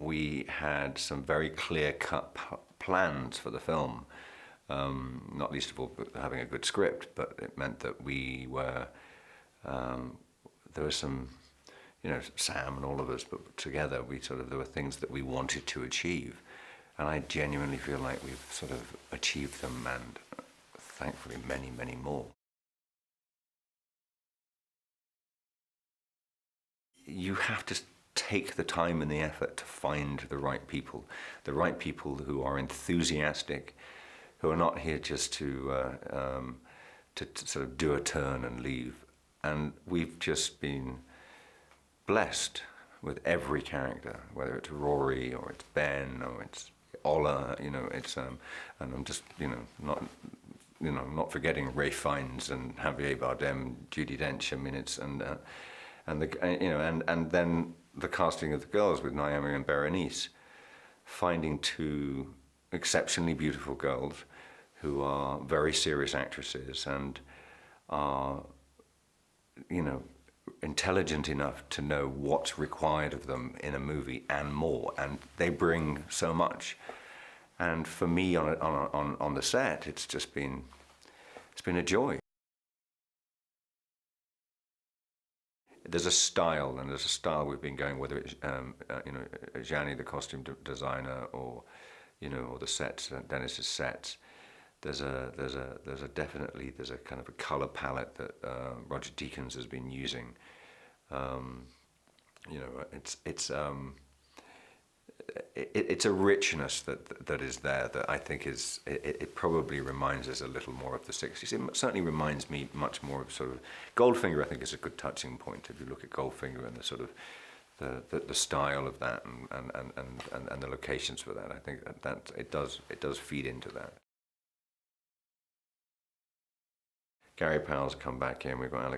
we had some very clear-cut plans for the film, not least of all having a good script, but it meant that we were, there was some, you know, Sam and all of us, but together there were things that we wanted to achieve. And I genuinely feel like we've sort of achieved them, and thankfully many, many more. You have to take the time and the effort to find the right people who are enthusiastic, who are not here just to sort of do a turn and leave. And we've just been blessed with every character, whether it's Rory or it's Ben or it's Ola, you know, it's and I'm just, you know, not forgetting Ralph Fiennes and Javier Bardem, Judi Dench. I mean, it's and the, you know, and then the casting of the girls with Naomi and Berenice, finding two exceptionally beautiful girls who are very serious actresses and are, you know, intelligent enough to know what's required of them in a movie and more, and they bring so much. And for me on the set, it's been a joy. There's a style, and there's a style we've been going, whether it's you know, Gianni, the costume designer, or you know, or the sets, Dennis's sets. There's definitely a kind of a color palette that Roger Deakins has been using. You know, it's a richness that is there that I think is it probably reminds us a little more of the 60s. It certainly reminds me much more of sort of Goldfinger. I think is a good touching point if you look at Goldfinger and the sort of the style of that and the locations for that. I think that it does feed into that. Gary Powell's come back in, we've got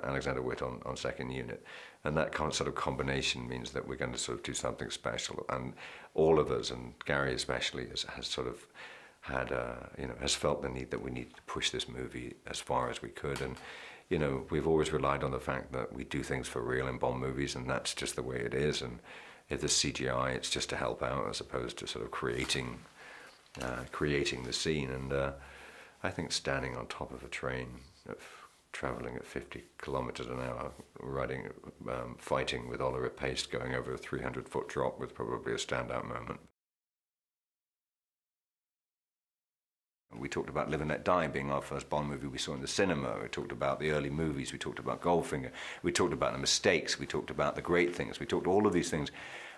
Alexander Witt on second unit, and that sort of combination means that we're going to sort of do something special, and all of us, and Gary especially, has sort of had, you know, has felt the need that we need to push this movie as far as we could. And you know, we've always relied on the fact that we do things for real in Bond movies, and that's just the way it is. And if there's CGI, it's just to help out as opposed to sort of creating the scene. And I think standing on top of a train, traveling at 50 kilometers an hour, fighting with Oliver Pace going over a 300-foot drop was probably a standout moment. We talked about Live and Let Die being our first Bond movie we saw in the cinema. We talked about the early movies. We talked about Goldfinger. We talked about the mistakes. We talked about the great things. We talked all of these things.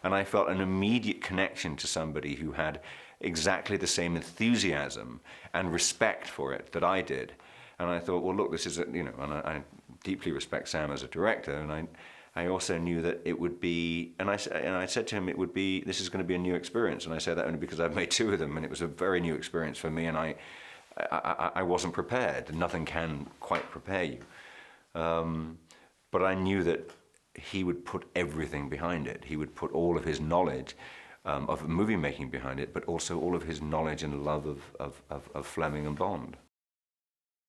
And I felt an immediate connection to somebody who had exactly the same enthusiasm and respect for it that I did. And I thought, well, look, this is, you know, and I deeply respect Sam as a director, and I also knew that it would be, and I said to him, it would be, this is going to be a new experience. And I say that only because I've made two of them, and it was a very new experience for me, and I wasn't prepared. Nothing can quite prepare you. But I knew that he would put everything behind it. He would put all of his knowledge of movie making behind it, but also all of his knowledge and love of Fleming and Bond.